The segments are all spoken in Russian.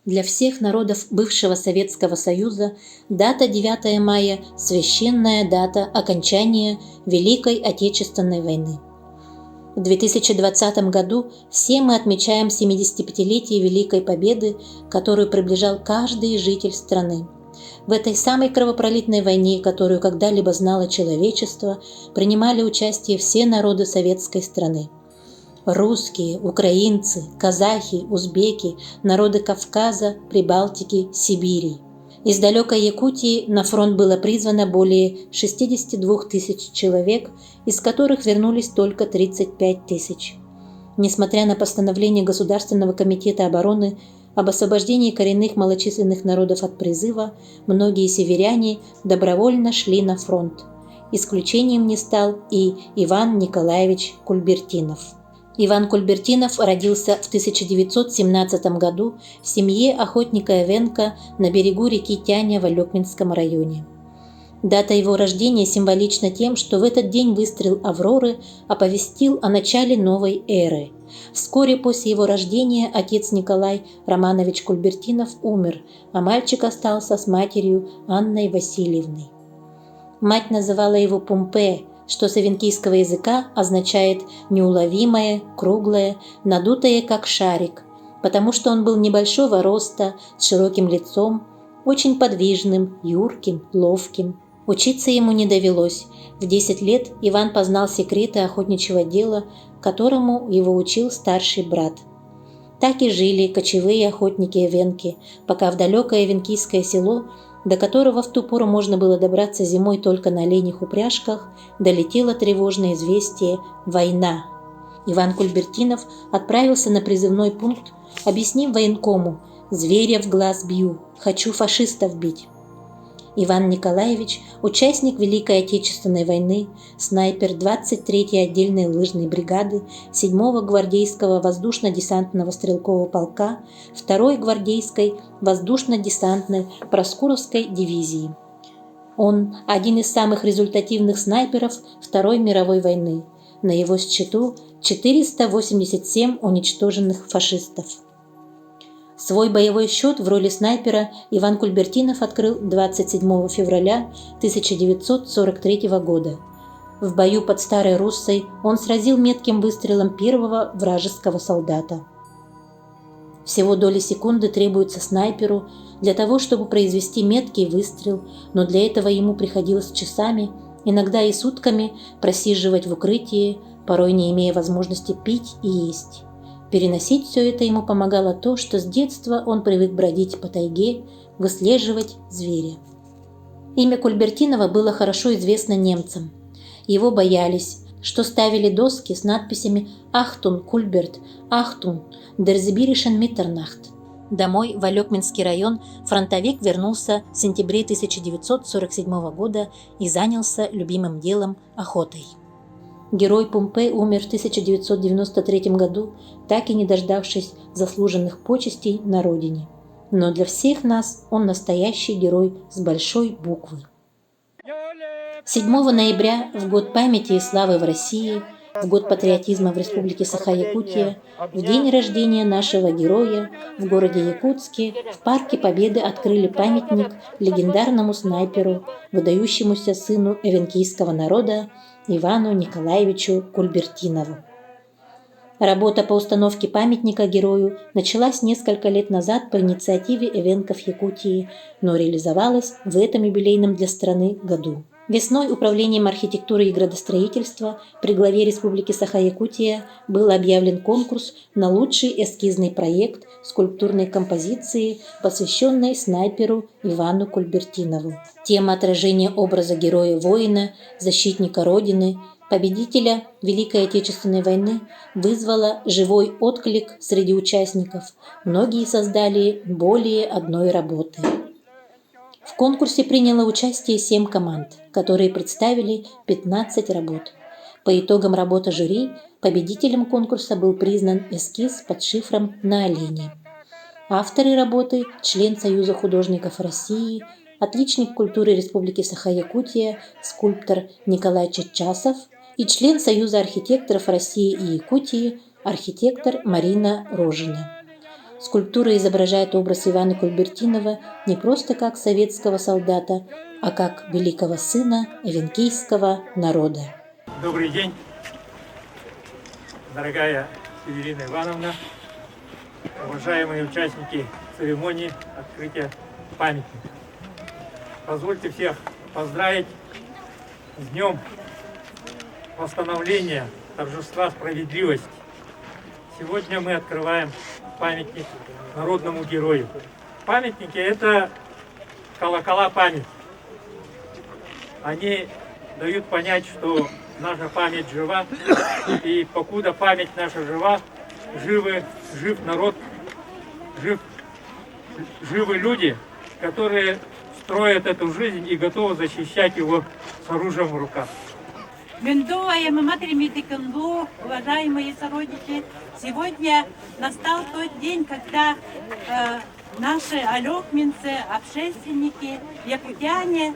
Для всех народов бывшего Советского Союза дата 9 мая – священная дата окончания Великой Отечественной войны. В 2020 году все мы отмечаем 75-летие Великой Победы, которую приближал каждый житель страны. В этой самой кровопролитной войне, которую когда-либо знало человечество, принимали участие все народы советской страны. Русские, украинцы, казахи, узбеки, народы Кавказа, Прибалтики, Сибири. Из далекой Якутии на фронт было призвано более 62 тысяч человек, из которых вернулись только 35 тысяч. Несмотря на постановление Государственного комитета обороны об освобождении коренных малочисленных народов от призыва, многие северяне добровольно шли на фронт. Исключением не стал и Иван Николаевич Кульбертинов. Иван Кульбертинов родился в 1917 году в семье охотника эвенка на берегу реки Тяня в Алекминском районе. Дата его рождения символична тем, что в этот день выстрел Авроры оповестил о начале новой эры. Вскоре после его рождения отец Николай Романович Кульбертинов умер, а мальчик остался с матерью Анной Васильевной. Мать называла его Пумпе, что с эвенкийского языка означает «неуловимое», «круглое», «надутое, как шарик», потому что он был небольшого роста, с широким лицом, очень подвижным, юрким, ловким. Учиться ему не довелось. В 10 лет Иван познал секреты охотничьего дела, которому его учил старший брат. Так и жили кочевые охотники-эвенки, пока в далекое эвенкийское село, до которого в ту пору можно было добраться зимой только на оленях упряжках, долетело тревожное известие «Война». Иван Кульбертинов отправился на призывной пункт, объяснив военкому «Зверя в глаз бью, хочу фашистов бить». Иван Николаевич – участник Великой Отечественной войны, снайпер 23-й отдельной лыжной бригады 7-го гвардейского воздушно-десантного стрелкового полка 2-й гвардейской воздушно-десантной Проскуровской дивизии. Он – один из самых результативных снайперов Второй мировой войны. На его счету 487 уничтоженных фашистов. Свой боевой счет в роли снайпера Иван Кульбертинов открыл 27 февраля 1943 года. В бою под Старой Руссой он сразил метким выстрелом первого вражеского солдата. Всего доли секунды требуется снайперу для того, чтобы произвести меткий выстрел, но для этого ему приходилось часами, иногда и сутками просиживать в укрытии, порой не имея возможности пить и есть. Переносить все это ему помогало то, что с детства он привык бродить по тайге, выслеживать зверя. Имя Кульбертинова было хорошо известно немцам. Его боялись, что ставили доски с надписями «Ахтун, Кульберт», «Ахтун, der Sibirischen Mitternacht». Домой в Алекминский район фронтовик вернулся в сентябре 1947 года и занялся любимым делом – охотой. Герой Пумпе умер в 1993 году, так и не дождавшись заслуженных почестей на родине. Но для всех нас он настоящий герой с большой буквы. 7 ноября, в год памяти и славы в России, в год патриотизма в Республике Саха-Якутия, в день рождения нашего героя, в городе Якутске, в Парке Победы открыли памятник легендарному снайперу, выдающемуся сыну эвенкийского народа Ивану Николаевичу Кульбертинову. Работа по установке памятника герою началась несколько лет назад по инициативе эвенков Якутии, но реализовалась в этом юбилейном для страны году. Весной Управлением архитектуры и градостроительства при главе Республики Саха-Якутия был объявлен конкурс на лучший эскизный проект скульптурной композиции, посвященной снайперу Ивану Кульбертинову. Тема отражения образа героя-воина, защитника Родины, победителя Великой Отечественной войны вызвала живой отклик среди участников. Многие создали более одной работы. В конкурсе приняло участие 7 команд, которые представили 15 работ. По итогам работы жюри победителем конкурса был признан эскиз под шифром «На олене». Авторы работы – член Союза художников России, отличник культуры Республики Саха-Якутия, скульптор Николай Чечасов и член Союза архитекторов России и Якутии, архитектор Марина Рожина. скульптура изображает образ Ивана Кульбертинова не просто как советского солдата, а как великого сына эвенкийского народа. Добрый день, дорогая Северина Ивановна, уважаемые участники церемонии открытия памятника. Позвольте всех поздравить с днем восстановления торжества справедливости. Сегодня мы открываем памятник народному герою. Памятники – это колокола памяти. Они дают понять, что наша память жива, и покуда память наша жива, жив народ, живы люди, которые строят эту жизнь и готовы защищать его с оружием в руках. Уважаемые сородичи, сегодня настал тот день, когда наши алёкминцы, общественники, якутяне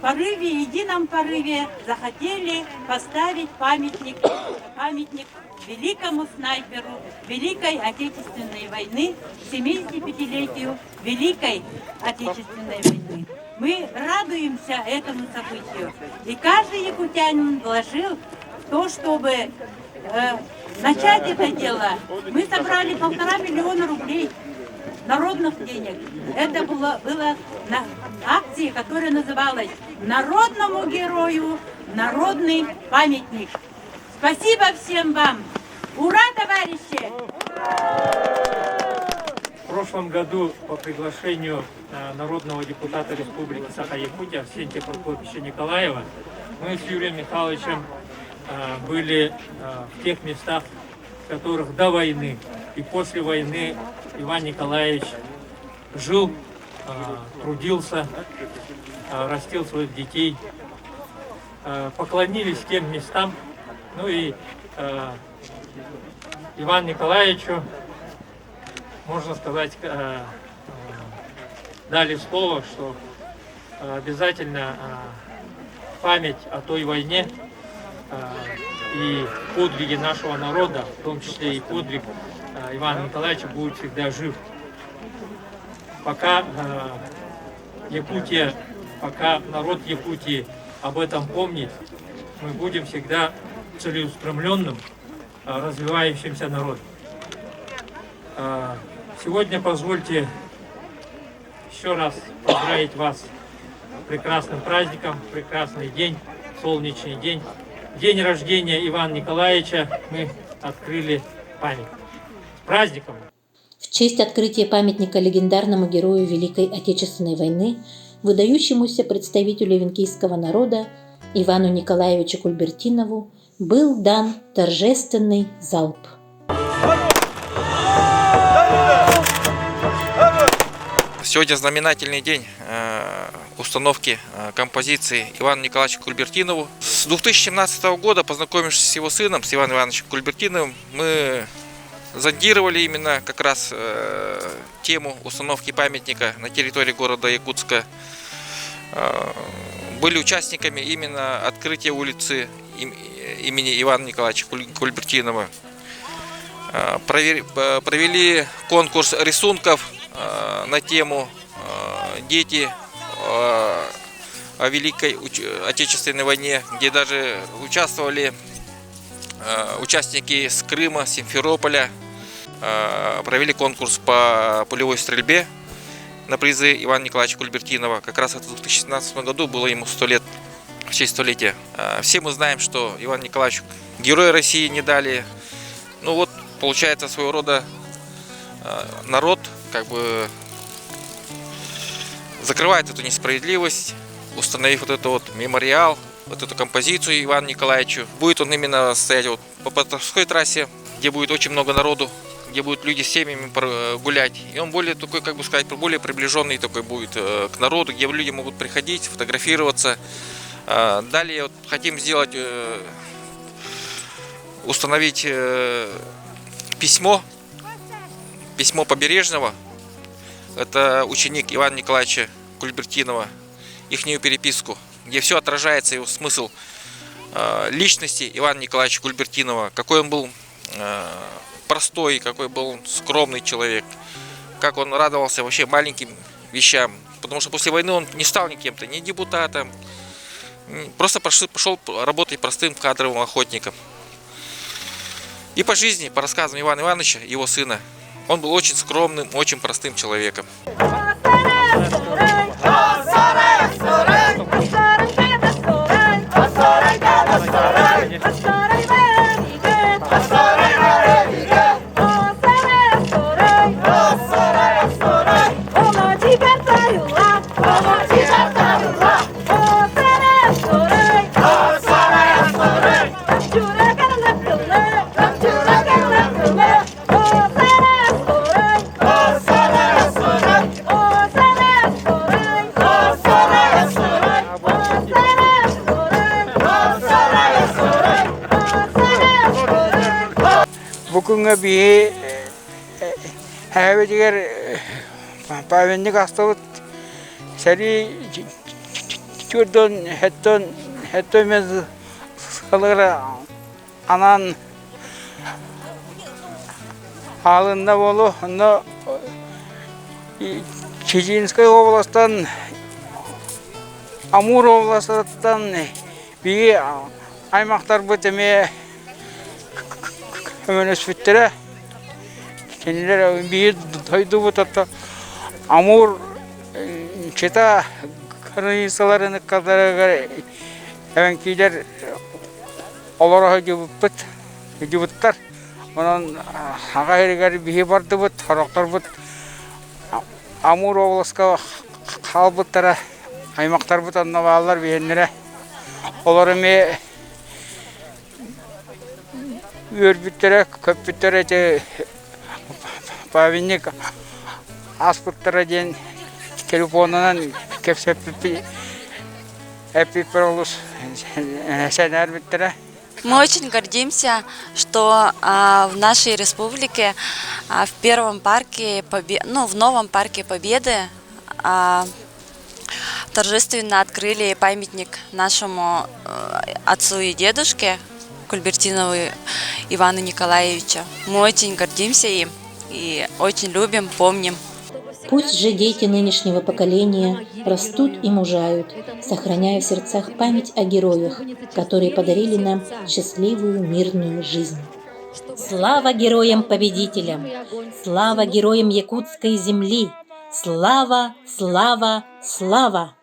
едином порыве захотели поставить памятник великому снайперу Великой Отечественной войны, 75-летию Великой Отечественной войны. Мы радуемся этому событию, и каждый якутянин вложил в то, чтобы начать это дело. Мы собрали 1,5 миллиона рублей народных денег. Это было на акции, которая называлась «Народному герою народный памятник». Спасибо всем вам! Ура, товарищи! В прошлом году по приглашению народного депутата Республики Саха-Якутия Арсентия Прокопьевича Николаева мы с Юрием Михайловичем были в тех местах, в которых до войны и после войны Иван Николаевич жил, трудился, растил своих детей, поклонились тем местам, ну и Ивану Николаевичу, можно сказать, дали слово, что обязательно память о той войне и подвиги нашего народа, в том числе и подвиг Ивана Николаевича, будет всегда жив. Пока пока народ Якутии об этом помнит, мы будем всегда целеустремленным, развивающимся народом. Сегодня позвольте еще раз поздравить вас с прекрасным праздником, прекрасный день, солнечный день. День рождения Ивана Николаевича мы открыли памятник. С праздником! В честь открытия памятника легендарному герою Великой Отечественной войны, выдающемуся представителю эвенкийского народа Ивану Николаевичу Кульбертинову, был дан торжественный залп. Сегодня знаменательный день установки композиции Ивану Николаевичу Кульбертинову. С 2017 года, познакомившись с его сыном, с Иваном Ивановичем Кульбертиновым, мы зондировали именно как раз тему установки памятника на территории города Якутска. Были участниками именно открытия улицы имени Ивана Николаевича Кульбертинова. Провели конкурс рисунков на тему «Дети о Великой Отечественной войне», где даже участвовали участники с Крыма, Симферополя. Провели конкурс по пулевой стрельбе на призы Ивана Николаевича Кульбертинова. Как раз в 2017 году было ему 100 лет, в честь столетия. Все мы знаем, что Иван Николаевич Героя России не дали. Ну вот, получается, своего рода народ как бы закрывает эту несправедливость, установив вот этот вот мемориал, вот эту композицию Ивану Николаевичу. Будет он именно стоять вот по Потовской трассе, где будет очень много народу, где будут люди с семьями гулять. И он более такой, как бы сказать, более приближенный такой будет к народу, где люди могут приходить, фотографироваться. Далее вот хотим сделать, установить письмо Побережного. Это ученик Ивана Николаевича Кульбертинова, ихнюю переписку, где все отражается, его смысл личности Ивана Николаевича Кульбертинова, какой он был простой, какой был он скромный человек, как он радовался вообще маленьким вещам. Потому что после войны он не стал никем-то, ни депутатом, просто пошел работать простым кадровым охотником. И по жизни, по рассказам Ивана Ивановича, его сына, он был очень скромным, очень простым человеком. Бүгінгі бие әуедегер павенник астауыт сәри жүрден әттен мез сылғыры анан алында болу Чеченскай областан Амур областан бие аймақтар бөтеме Hemen üsvitlere kendileri bir duydu bu tatta Amur çeta kanısalarını kadar hemen kiler olara cıvıtlar onun hagayrigar bir vardı bu taraklar bu Amur oblaska kalbıtlara aymaklar bu tanıvalar bihenlere olara me Örgütlere, köpütlere, pavinlik, aspıklara diyen telefonundan kepsep эпипролус Мы очень гордимся, что в нашей республике в первом парке, в новом парке Победы торжественно открыли памятник нашему отцу и дедушке Кульбертинову Ивану Николаевичу. Мы очень гордимся им и очень любим, помним. Пусть же дети нынешнего поколения растут и мужают, сохраняя в сердцах память о героях, которые подарили нам счастливую мирную жизнь. Слава героям-победителям! Слава героям якутской земли! Слава, слава, слава!